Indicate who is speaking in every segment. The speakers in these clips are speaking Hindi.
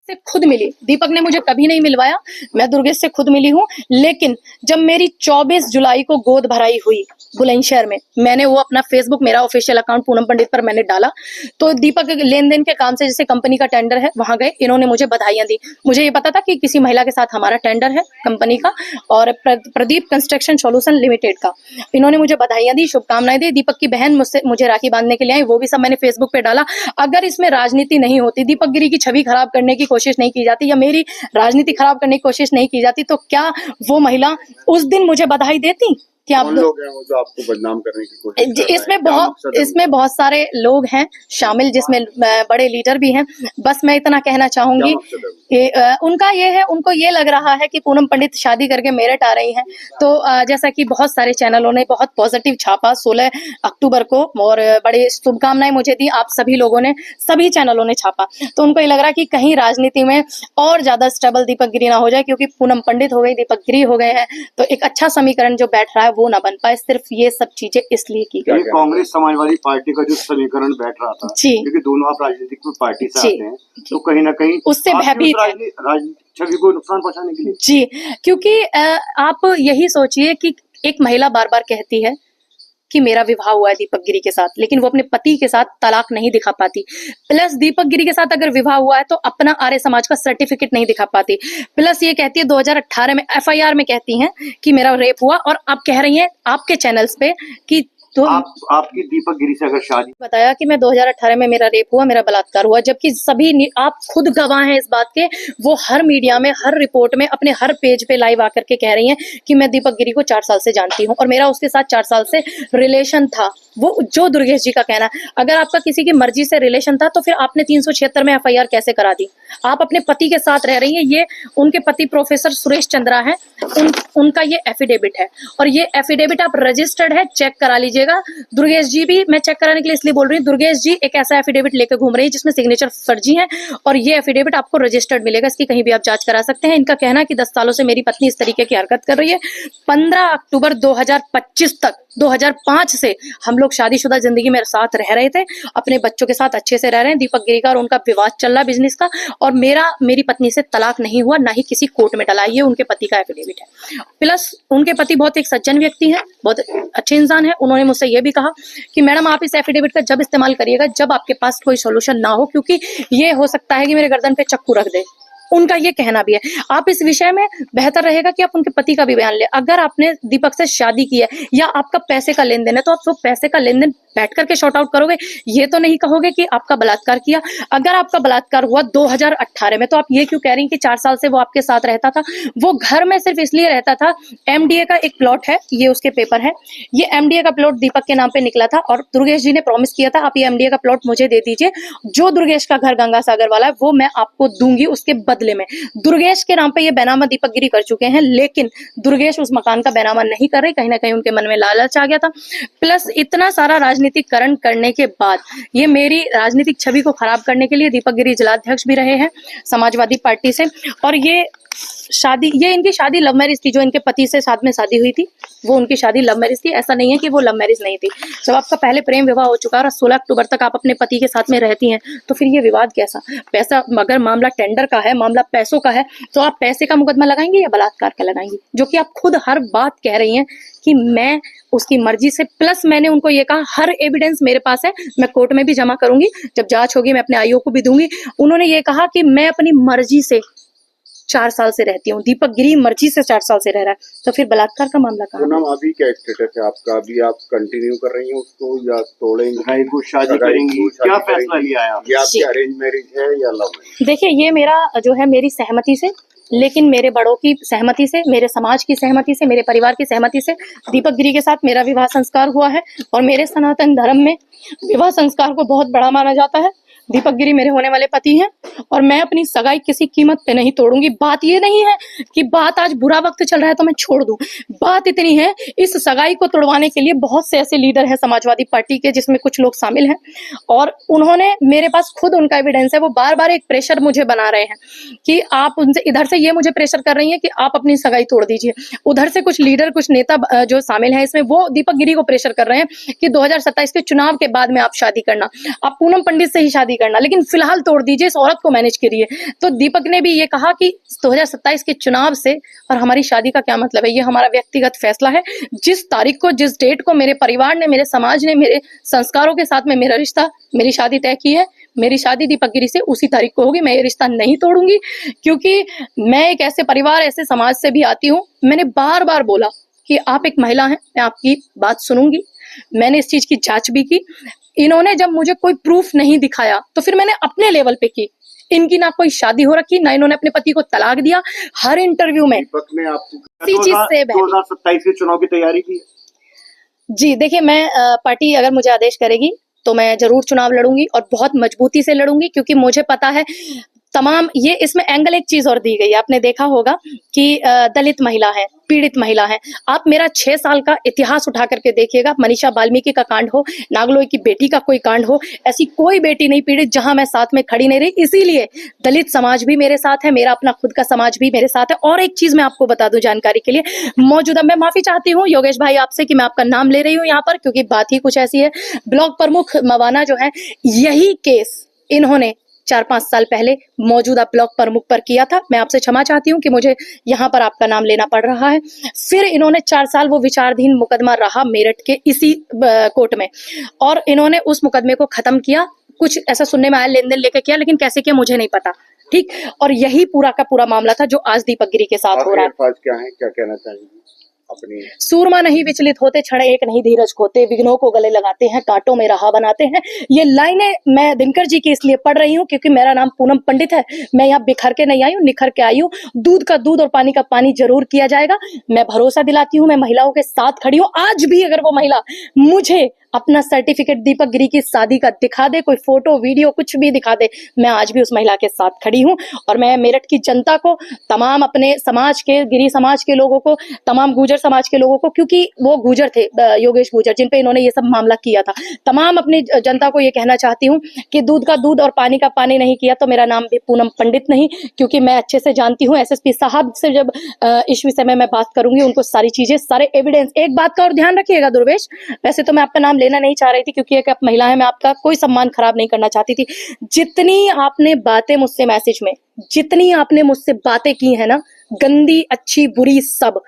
Speaker 1: से खुद मिली। दीपक ने मुझे कभी नहीं मिलवाया, मैं दुर्गेश से खुद मिली हूँ। लेकिन जब मेरी 24 जुलाई को गोद भराई हुई बुलंदशहर में, मैंने वो अपना फेसबुक, मेरा ऑफिशियल अकाउंट पूनम पंडित पर मैंने डाला, तो दीपक के लेन देन के काम से, जैसे कंपनी का टेंडर है, वहां गए, इन्होंने मुझे बधाइयां दी। मुझे ये पता था कि किसी महिला के साथ हमारा टेंडर है कंपनी का, और प्रदीप कंस्ट्रक्शन सॉल्यूशन लिमिटेड का। इन्होंने मुझे बधाइयां दी, शुभकामनाएं दी। दीपक की बहन मुझे राखी बांधने के लिए आई, वो भी सब मैंने फेसबुक पे डाला। अगर इसमें राजनीति नहीं होती, दीपक गिरी की छवि खराब करने की कोशिश नहीं की जाती, या मेरी राजनीति खराब करने की कोशिश नहीं की जाती, तो क्या वो महिला उस दिन मुझे बधाई देती? कि आप
Speaker 2: लोग हैं वो जो आपको बदनाम करने की कोशिश कर रहे हैं?
Speaker 1: इसमें बहुत सारे लोग हैं शामिल, जिसमें बड़े लीडर भी हैं। बस मैं इतना कहना चाहूंगी कि उनका ये है, उनको ये लग रहा है कि पूनम पंडित शादी करके मेरठ आ रही हैं। तो जैसा कि बहुत सारे चैनलों ने बहुत पॉजिटिव छापा 16 अक्टूबर को, और बड़ी शुभकामनाएं मुझे दी, आप सभी लोगों ने, सभी चैनलों ने छापा। तो उनको ये लग रहा है कि कहीं राजनीति में और ज्यादा स्टेबल दीपक गिरी ना हो जाए, क्योंकि पूनम पंडित हो गई, दीपक गिरी हो गए हैं, तो एक अच्छा समीकरण जो बैठ रहा है वो ना बन पाए। सिर्फ ये सब चीजें इसलिए की गई।
Speaker 2: कांग्रेस समाजवादी पार्टी का जो समीकरण बैठ रहा था, क्योंकि दोनों आप राजनीतिक पार्टी से आते हैं, तो कहीं ना कहीं
Speaker 1: उससे भयभीत
Speaker 2: राजनीतिक छवि को नुकसान पहुंचाने के लिए।
Speaker 1: जी, क्योंकि आप यही सोचिए कि एक महिला बार बार कहती है कि मेरा विवाह हुआ है दीपक गिरी के साथ, लेकिन वो अपने पति के साथ तलाक नहीं दिखा पाती। प्लस दीपक गिरी के साथ अगर विवाह हुआ है तो अपना आर्य समाज का सर्टिफिकेट नहीं दिखा पाती। प्लस ये कहती है 2018 में एफआईआर में कहती हैं कि मेरा रेप हुआ, और आप कह रही हैं आपके चैनल्स पे कि तो
Speaker 2: आपकी दीपक गिरी से अगर शादी,
Speaker 1: बताया कि मैं 2018 में मेरा रेप हुआ, मेरा बलात्कार हुआ, जबकि सभी आप खुद गवाह हैं इस बात के। वो हर मीडिया में, हर रिपोर्ट में, अपने हर पेज पे लाइव आकर के कह रही हैं कि मैं दीपक गिरी को 4 साल से जानती हूं, और मेरा उसके साथ 4 साल से रिलेशन था। वो जो दुर्गेश जी का कहना है, अगर आपका किसी की मर्जी से रिलेशन था तो फिर आपने 376 में एफआईआर कैसे करा दी? आप अपने पति के साथ रह रही हैं। ये उनके पति प्रोफेसर सुरेश चंद्रा है, उनका ये एफिडेविट है, और ये एफिडेविट आप रजिस्टर्ड है, चेक करा लीजिएगा। दुर्गेश जी भी, मैं चेक कराने के लिए इसलिए बोल रही हूँ, दुर्गेश जी एक ऐसा एफिडेविट लेकर घूम रही है जिसमें सिग्नेचर फर्जी है, और ये एफिडेविट आपको रजिस्टर्ड मिलेगा। इसकी कहीं भी आप जांच करा सकते हैं। इनका कहना है कि 10 सालों से मेरी पत्नी इस तरीके की हरकत कर रही है। 15 अक्टूबर 2025 तक, 2005 से हम लोग शादीशुदा जिंदगी में साथ रह रहे थे, अपने बच्चों के साथ अच्छे से रह रहे हैं। दीपक गिरी का और उनका विवाद चल रहा बिजनेस का, और मेरी पत्नी से तलाक नहीं हुआ, ना ही किसी कोर्ट में डला। ये उनके पति का एफिडेविट है। प्लस उनके पति बहुत एक सज्जन व्यक्ति हैं, बहुत अच्छे इंसान है। उन्होंने मुझसे ये भी कहा कि मैडम आप इस एफिडेविट का जब इस्तेमाल करिएगा जब आपके पास कोई सोल्यूशन ना हो, क्योंकि ये हो सकता है कि मेरे गर्दन पे चक्कू रख दे। उनका ये कहना भी है। आप इस विषय में बेहतर रहेगा कि आप उनके पति का भी बयान ले। अगर आपने दीपक से शादी की है या आपका पैसे का लेन देन है, तो आप वो पैसे का लेन देन बैठ करके शॉर्ट आउट करोगे। ये तो नहीं कहोगे कि आपका बलात्कार किया। अगर आपका बलात्कार हुआ 2018 में, तो आप ये क्यों कह रही हैं कि 4 साल से वो आपके साथ रहता था? वो घर में सिर्फ इसलिए रहता था, एमडीए का एक प्लॉट है, ये उसके पेपर है, ये एमडीए का प्लॉट दीपक के नाम पे निकला था, और दुर्गेश जी ने प्रॉमिस किया था आप ये एमडीए का प्लॉट मुझे दे दीजिए, जो दुर्गेश का घर गंगा सागर वाला है वो मैं आपको दूंगी उसके बदले में। दुर्गेश के नाम पे ये बैनामा दीपक गिरी कर चुके हैं, लेकिन दुर्गेश उस मकान का बैनामा नहीं कर रही। कहीं ना कहीं उनके मन में लालच आ गया था। प्लस इतना सारा राजनीतिकरण करने के बाद ये मेरी राजनीतिक छवि को खराब करने के लिए दीपक गिरी जिलाध्यक्ष भी रहे हैं समाजवादी पार्टी से। और ये इनकी शादी लव मैरिज थी, जो इनके पति से साथ में शादी हुई थी, वो उनकी शादी लव मैरिज थी। ऐसा नहीं है कि वो लव मैरिज नहीं थी। जब आपका पहले प्रेम विवाह हो चुका है और 16 अक्टूबर तक आप अपने पति के साथ में रहती हैं, तो फिर ये विवाद कैसा? पैसा, अगर मामला टेंडर का है, मामला पैसों का है, तो आप पैसे का मुकदमा लगाएंगे या बलात्कार का लगाएंगी? जो कि आप खुद हर बात कह रही हैं कि मैं उसकी मर्जी से। प्लस मैंने उनको ये कहा हर एविडेंस मेरे पास है, मैं कोर्ट में भी जमा करूंगी, जब जांच होगी मैं अपने आईओ को भी दूंगी। उन्होंने ये कहा कि मैं अपनी मर्जी से 4 साल से रहती हूँ, दीपक गिरी मर्जी से 4 साल से रह रहा है, तो फिर बलात्कार का मामला कहाँ?
Speaker 2: पूनम, अभी क्या स्टेटस है आपका? अभी आप कंटिन्यू कर रही हैं उसको या तोड़ेंगे, कुछ शादी करेंगी? क्या फैसला लिया है? ये आपकी अरेंज मैरिज है या लव मैरिज?
Speaker 1: देखिए, ये मेरा जो है मेरी सहमति से, लेकिन मेरे बड़ों की सहमति से, मेरे समाज की सहमति से, मेरे परिवार की सहमति से दीपक गिरी के साथ मेरा विवाह संस्कार हुआ है। और मेरे सनातन धर्म में विवाह संस्कार को बहुत बड़ा माना जाता है। दीपक गिरी मेरे होने वाले पति हैं, और मैं अपनी सगाई किसी कीमत पे नहीं तोड़ूंगी। बात ये नहीं है कि बात आज बुरा वक्त चल रहा है तो मैं छोड़ दूं। बात इतनी है, इस सगाई को तोड़वाने के लिए बहुत से ऐसे लीडर हैं समाजवादी पार्टी के, जिसमें कुछ लोग शामिल हैं, और उन्होंने, मेरे पास खुद उनका एविडेंस है, वो बार बार एक प्रेशर मुझे बना रहे हैं कि आप उनसे, इधर से ये मुझे प्रेशर कर रही है कि आप अपनी सगाई तोड़ दीजिए, उधर से कुछ लीडर, कुछ नेता जो शामिल हैं इसमें, वो दीपक गिरी को प्रेशर कर रहे हैं कि 2027 के चुनाव के बाद में आप शादी करना, आप पूनम पंडित से ही शादी करना, लेकिन फिलहाल तोड़ दीजिए, इस औरत को मैनेज करिए। तो दीपक ने भी ये कहा कि 2027 के चुनाव से और हमारी शादी का क्या मतलब है, ये हमारा व्यक्तिगत फैसला है। जिस तारीख को, जिस डेट को मेरे परिवार ने, मेरे समाज ने, मेरे संस्कारों के साथ में मेरा रिश्ता, मेरी शादी तय की है, मेरी शादी दीपक गिरी से उसी तारीख को होगी। मैं ये रिश्ता नहीं तोड़ूंगी, क्योंकि मैं एक ऐसे परिवार, ऐसे समाज से भी आती हूँ। मैंने बार बार बोला कि आप एक महिला हैं, मैं आपकी बात सुनूंगी। मैंने इस चीज की जांच भी की। इन्होंने जब मुझे कोई प्रूफ नहीं दिखाया तो फिर मैंने अपने लेवल पे की। इनकी ना कोई शादी हो रखी, ना इन्होंने अपने पति को तलाक दिया। हर इंटरव्यू में
Speaker 2: दीपक ने आपको
Speaker 1: इसी चीज से
Speaker 2: 2027 के चुनाव की तैयारी की?
Speaker 1: जी देखिए, मैं पार्टी अगर मुझे आदेश करेगी तो मैं जरूर चुनाव लड़ूंगी और बहुत मजबूती से लड़ूंगी, क्योंकि मुझे पता है तमाम ये इसमें एंगल। एक चीज और दी गई है, आपने देखा होगा कि दलित महिला है, पीड़ित महिला है। आप मेरा 6 साल का इतिहास उठा करके देखिएगा, मनीषा वाल्मीकि का कांड हो, नागलोई की बेटी का कोई कांड हो, ऐसी कोई बेटी नहीं पीड़ित जहां मैं साथ में खड़ी नहीं रही। इसीलिए दलित समाज भी मेरे साथ है, मेरा अपना खुद का समाज भी मेरे साथ है। और एक चीज मैं आपको बता दूं जानकारी के लिए, मौजूदा, मैं माफी चाहती हूँ योगेश भाई आपसे कि मैं आपका नाम ले रही हूँ यहाँ पर, क्योंकि बात ही कुछ ऐसी है। ब्लॉक प्रमुख मवाना जो है, यही केस इन्होंने 4-5 साल पहले मौजूदा ब्लॉक प्रमुख पर किया था। मैं आपसे क्षमा चाहती हूँ कि मुझे यहाँ पर आपका नाम लेना पड़ रहा है। फिर इन्होंने 4 साल, वो विचाराधीन मुकदमा रहा मेरठ के इसी कोर्ट में, और इन्होंने उस मुकदमे को खत्म किया। कुछ ऐसा सुनने में आया, लेन देन लेके किया, लेकिन कैसे किया मुझे नहीं पता। ठीक, और यही पूरा का पूरा मामला था जो आज दीपक गिरी के साथ हो रहा है।
Speaker 2: क्या है, क्या कहना चाहेंगे अपनी?
Speaker 1: सूरमा नहीं विचलित होते, क्षण एक नहीं धीरज खोते, विघ्नों को गले लगाते हैं, कांटों में राह बनाते हैं। ये लाइनें मैं दिनकर जी की इसलिए पढ़ रही हूँ क्योंकि मेरा नाम पूनम पंडित है। मैं यहाँ बिखर के नहीं आई हूँ, निखर के आई हूँ। दूध का दूध और पानी का पानी जरूर किया जाएगा। मैं भरोसा दिलाती हूँ, मैं महिलाओं के साथ खड़ी हूँ। आज भी अगर वो महिला मुझे अपना सर्टिफिकेट दीपक गिरी की शादी का दिखा दे, कोई फोटो वीडियो कुछ भी दिखा दे, मैं आज भी उस महिला के साथ खड़ी हूँ। और मैं मेरठ की जनता को, तमाम अपने समाज के, गिरी समाज के लोगों को, तमाम गुर्जर समाज के लोगों को, क्योंकि वो गुर्जर थे, योगेश गुर्जर, जिन पे इन्होंने ये सब मामला किया था, तमाम अपनी जनता को ये कहना चाहती हूँ कि दूध का दूध और पानी का पानी नहीं किया तो मेरा नाम भी पूनम पंडित नहीं, क्योंकि मैं अच्छे से जानती हूँ। एसएसपी साहब से जब इस विषय में मैं बात करूंगी, उनको सारी चीजें, सारे एविडेंस। एक बात का और ध्यान रखिएगा दुर्वेश, वैसे तो मैं आपका नाम लेना नहीं चाह रही थी क्योंकि एक आप महिला है, मैं आपका कोई सम्मान खराब नहीं करना चाहती थी। जितनी आपने बातें मुझसे मैसेज में, जितनी आपने मुझसे बातें की है ना, गंदी अच्छी बुरी, सब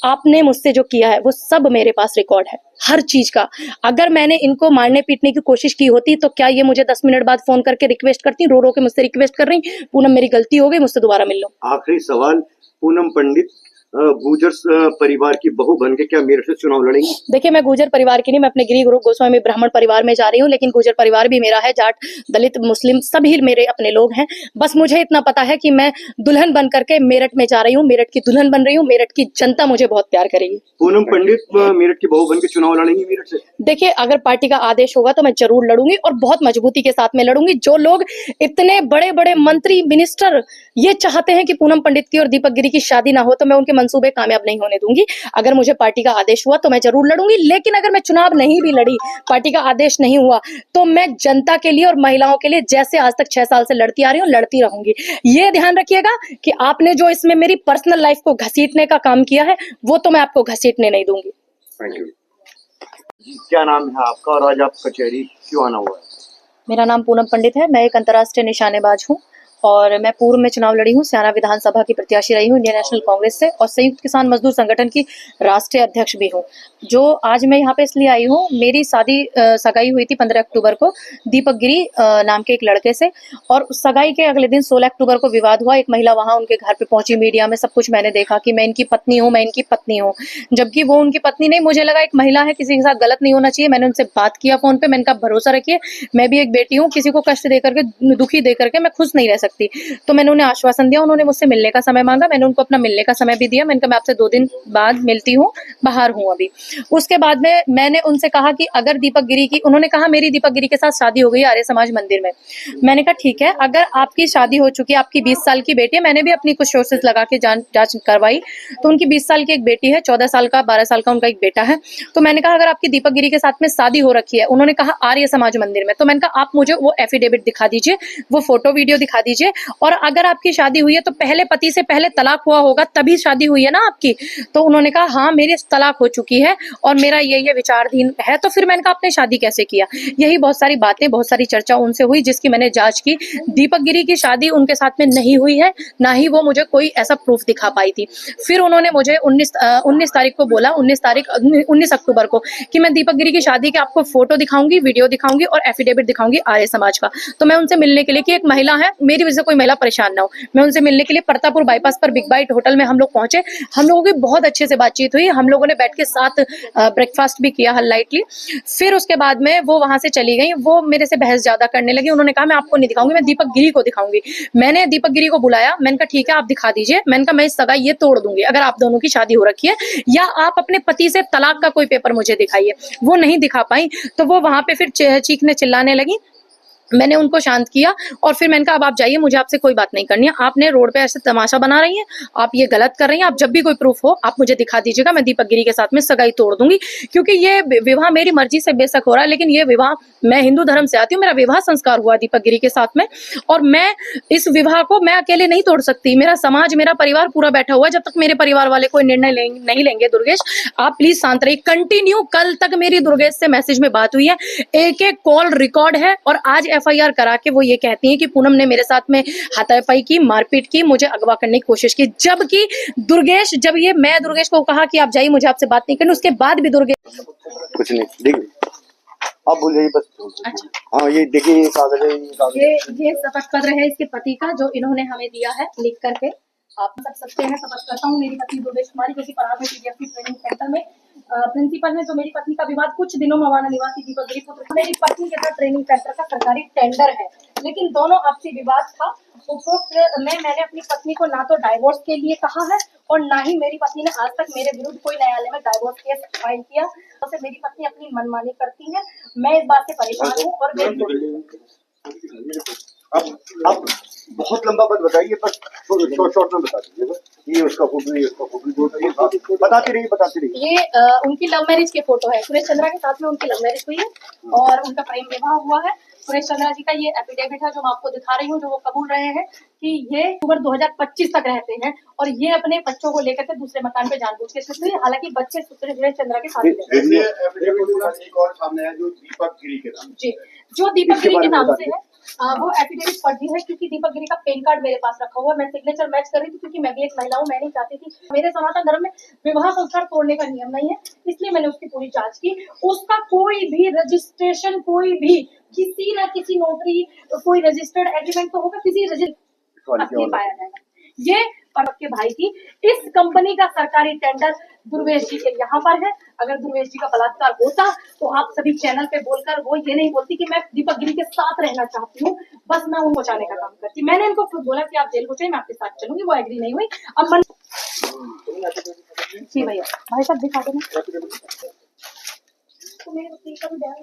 Speaker 1: आपने मुझसे जो किया है वो सब मेरे पास रिकॉर्ड है, हर चीज का। अगर मैंने इनको मारने पीटने की कोशिश की होती तो क्या ये मुझे 10 मिनट बाद फोन करके रिक्वेस्ट करती, रो रो के मुझसे रिक्वेस्ट कर रही, पूनम मेरी गलती हो गई, मुझसे दोबारा मिल लो।
Speaker 2: आखिरी सवाल, पूनम पंडित गुर्जर परिवार की बहू बन के क्या मेरठ से चुनाव लड़ेंगी? देखिए, मैं गुर्जर परिवार की नहीं, मैं अपने गिरी गुरु गोस्वामी ब्राह्मण परिवार में जा रही हूँ, लेकिन गुर्जर परिवार भी मेरा है, जाट दलित मुस्लिम सभी मेरे अपने लोग हैं। बस मुझे इतना पता है कि मैं दुल्हन बन करके मेरठ में जा रही हूँ, मेरठ की दुल्हन बन रही हूँ, मेरठ की जनता मुझे बहुत प्यार करेगी। पूनम पंडित मेरठ की बहू बन के चुनाव लड़ेंगी मेरठ से? देखिए, अगर पार्टी का आदेश होगा तो मैं जरूर लड़ूंगी और बहुत मजबूती के साथ में लड़ूंगी। जो लोग, इतने बड़े बड़े मंत्री, मिनिस्टर ये चाहते हैं कि पूनम पंडित की और दीपक गिरी की शादी ना हो, तो मैं उनके मंसूबे कामयाब नहीं होने दूंगी। अगर मुझे पार्टी का आदेश हुआ तो मैं जरूर लड़ूंगी, लेकिन अगर मैं चुनाव नहीं भी लड़ी, पार्टी का आदेश नहीं हुआ, तो मैं जनता के लिए और महिलाओं के लिए जैसे आज तक 6 साल से लड़ती आ रही हूँ, लड़ती रहूंगी। ये ध्यान रखिएगा कि आपने जो इसमें मेरी पर्सनल लाइफ को घसीटने का काम किया है, वो तो मैं आपको घसीटने नहीं दूंगी। Thank you. क्या नाम है आपका और आज आप कचहरी क्यों आना हुआ है?
Speaker 1: मेरा नाम पूनम पंडित है, मैं एक अंतर्राष्ट्रीय निशानेबाज हूँ और मैं पूर्व में चुनाव लड़ी हूँ, स्याना विधानसभा की प्रत्याशी रही हूँ इंडियन नेशनल कांग्रेस से, और संयुक्त किसान मजदूर संगठन की राष्ट्रीय अध्यक्ष भी हूँ। जो आज मैं यहाँ पे इसलिए आई हूँ, मेरी सगाई हुई थी 15 अक्टूबर को दीपक गिरी नाम के एक लड़के से, और उस सगाई के अगले दिन 16 अक्टूबर को विवाद हुआ। एक महिला वहां उनके घर पे पहुंची, मीडिया में सब कुछ मैंने देखा कि मैं इनकी पत्नी हूँ, मैं इनकी पत्नी हूँ, जबकि वो उनकी पत्नी नहीं। मुझे लगा एक महिला है, किसी के साथ गलत नहीं होना चाहिए। मैंने उनसे बात किया फोन पे, मैंने कहा भरोसा रखिए, मैं भी एक बेटी हूँ, किसी को कष्ट दे करके, दुखी दे करके मैं खुश नहीं रह सकती। तो मैंने उन्हें आश्वासन दिया, उन्होंने मुझसे मिलने का समय मांगा, मैंने उनको अपना मिलने का समय भी दिया। मैंने कहा मैं आपसे 2 दिन बाद मिलती हूँ, बाहर हूँ अभी। उसके बाद में मैंने उनसे कहा कि अगर दीपक गिरी की, उन्होंने कहा मेरी दीपक गिरी के साथ शादी हो गई आर्य समाज मंदिर में। मैंने कहा ठीक है, अगर आपकी शादी हो चुकी है, आपकी 20 साल की बेटी है, मैंने भी अपनी कुछ सोर्सेज लगा के जांच करवाई, तो उनकी 20 साल की एक बेटी है, 14 साल का 12 साल का उनका एक बेटा है। तो मैंने कहा अगर आपकी दीपक गिरी के साथ में शादी हो रखी है, उन्होंने कहा आर्य समाज मंदिर में, तो मैंने कहा आप मुझे वो एफिडेविट दिखा दीजिए, वो फोटो वीडियो दिखा दीजिए। लीजिए, और अगर आपकी शादी हुई है तो पहले पति से पहले तलाक हुआ होगा, तभी शादी हुई है ना आपकी। तो उन्होंने कहा हाँ मेरी तलाक हो चुकी है और मेरा ये विचारधीन है। तो फिर मैंने कहा आपने शादी कैसे किया। यही बहुत सारी बातें, बहुत सारी चर्चा उनसे हुई जिसकी मैंने जांच की। दीपक गिरी की शादी उनके साथ में नहीं हुई है, ना ही वो मुझे कोई ऐसा प्रूफ दिखा पाई थी। फिर उन्होंने मुझे 19 तारीख को बोला, 19 अक्टूबर को, कि मैं दीपक गिरी की शादी के आपको फोटो दिखाऊंगी, वीडियो दिखाऊंगी और एफिडेविट दिखाऊंगी आर्य समाज का। तो मैं उनसे मिलने के लिए, कि एक महिला है, मेरी वजह से कोई महिला परेशान ना हो, मैं उनसे मिलने के लिए परतापुर बाईपास पर बिग बाइट होटल में हम लोग पहुंचे। हम लोगों की बहुत अच्छे से बातचीत हुई, हम लोगों ने बैठ के साथ ब्रेकफास्ट भी किया लाइटली। फिर उसके बाद में वो वहां से चली गई, वो मेरे से बहस ज्यादा करने लगी। उन्होंने कहा मैं आपको नहीं दिखाऊंगी, मैं दीपक गिरी को दिखाऊंगी। मैंने दीपक गिरी को बुलाया, मैंने कहा ठीक है आप दिखा दीजिए। मैंने कहा मैं इस सगाई ये तोड़ दूंगी अगर आप दोनों की शादी हो रखी है, या आप अपने पति से तलाक का कोई पेपर मुझे दिखाइए। वो नहीं दिखा पाई, तो वो वहां पे फिर चीखने चिल्लाने लगी। मैंने उनको शांत किया और फिर मैंने कहा अब आप जाइए, मुझे आपसे कोई बात नहीं करनी है। आपने रोड पे ऐसे तमाशा बना रही हैं, आप ये गलत कर रही हैं। आप जब भी कोई प्रूफ हो आप मुझे दिखा दीजिएगा, मैं दीपक गिरी के साथ में सगाई तोड़ दूंगी। क्योंकि ये विवाह मेरी मर्जी से बेशक हो रहा है, लेकिन ये विवाह, मैं हिंदू धर्म से आती हूँ, मेरा विवाह संस्कार हुआ दीपक गिरी के साथ में, और मैं इस विवाह को मैं अकेले नहीं तोड़ सकती। मेरा समाज, मेरा परिवार पूरा बैठा हुआ है। जब तक मेरे परिवार वाले कोई निर्णय नहीं लेंगे, दुर्गेश आप प्लीज शांत रहिए। कंटिन्यू कल तक मेरी दुर्गेश से मैसेज में बात हुई है, एक एक कॉल रिकॉर्ड है, और आज FIR करा के वो ये कहती हैं कि पूनम ने मेरे साथ में हाथापाई की, मारपीट की, मुझे अगवा करने की कोशिश की। जबकि दुर्गेश, जब ये मैं दुर्गेश को कहा कि आप जाइए, मुझे आपसे बात नहीं करनी, उसके बाद भी दुर्गेश
Speaker 2: कुछ नहीं, देखिए आप बोल जाइए बस।
Speaker 1: अच्छा
Speaker 2: हाँ ये देखिए, ये कागज है,
Speaker 1: ये शपथ पत्र है इसके पति का, जो इन्होंने हमें दिया है लिख करके। आप सब सकते हैं, शपथ करता हूँ मेरी पत्नी दुर्गेश कुमारी, जो कि पराग में CDFC ट्रेनिंग सेंटर में प्रिंसिपल है, जो मेरी पत्नी का विवाद कुछ दिनों में मवाना निवासी दीपक गिरी पुत्र मेरी पत्नी के साथ ट्रेनिंग सेंटर का सरकारी टेंडर है, लेकिन दोनों आपसी विवाद था। उपरोक्त मैंने अपनी पत्नी को ना तो डाइवोर्स के लिए कहा है, और ना ही मेरी पत्नी ने आज तक मेरे विरुद्ध कोई न्यायालय में डाइवोर्स केस फाइल किया। तो मेरी पत्नी अपनी मनमानी करती है, मैं इस बात से परेशान हूँ। और
Speaker 2: अब बहुत लंबा मत बताइए, बस शॉर्ट में बता दीजिए बस। ये उसका फोटो, ये उसका फोटो, बताती रहिए।
Speaker 1: ये उनकी लव मैरिज के फोटो है, सुरेश चंद्रा के साथ में उनकी लव मैरिज हुई है और उनका प्रेम विवाह हुआ है। सुरेश चंद्रा जी का ये एफिडेविट है जो मैं आपको दिखा रही हूँ, जो वो कबूल रहे हैं कि ये अक्टूबर 2025 तक रहते हैं, और ये अपने बच्चों को लेकर के दूसरे मकान पे जानबूझ के शिफ्ट हुई। हालांकि बच्चे सुरेश चंद्रा के साथ
Speaker 3: एक और सामने है जो दीपक गिरी के नाम
Speaker 1: जी, जो दीपक गिरी के नाम से है। वो एफिडेविट फर्जी है, क्योंकि दीपक गिरी का पेन कार्ड मेरे पास रखा हुआ है। मैं सिग्नेचर मैच कर रही थी, क्योंकि मैं भी एक महिला हूँ, मैं नहीं चाहती थी, मेरे सनातन धर्म में विवाह संस्कार तोड़ने का नियम नहीं है, इसलिए मैंने उसकी पूरी जांच की। उसका कोई भी रजिस्ट्रेशन, कोई भी किसी न किसी नोटरी, कोई रजिस्टर्ड एग्रीमेंट तो होगा, किसी रजिस्टर पाया जाएगा। ये परब के भाई की इस कंपनी का सरकारी टेंडर दुर्वेश जी के यहाँ पर है। अगर दुर्वेश जी का बलात्कार होता तो आप सभी चैनल पे बोलकर वो ये नहीं बोलती कि मैं दीपक गिरी के साथ रहना चाहती हूँ, बस मैं उनको बचाने का काम करती। मैंने इनको खुद बोला कि आप जेल को चाहिए, मैं आपके साथ चलूंगी, वो एग्री नहीं हुई। अब मन जी भैया, भाई साहब दिखा देना तो मेरे वकील का भी बयान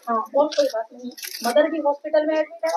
Speaker 1: हाँ, और कोई बात नहीं। मदर भी हॉस्पिटल में एडमिट है।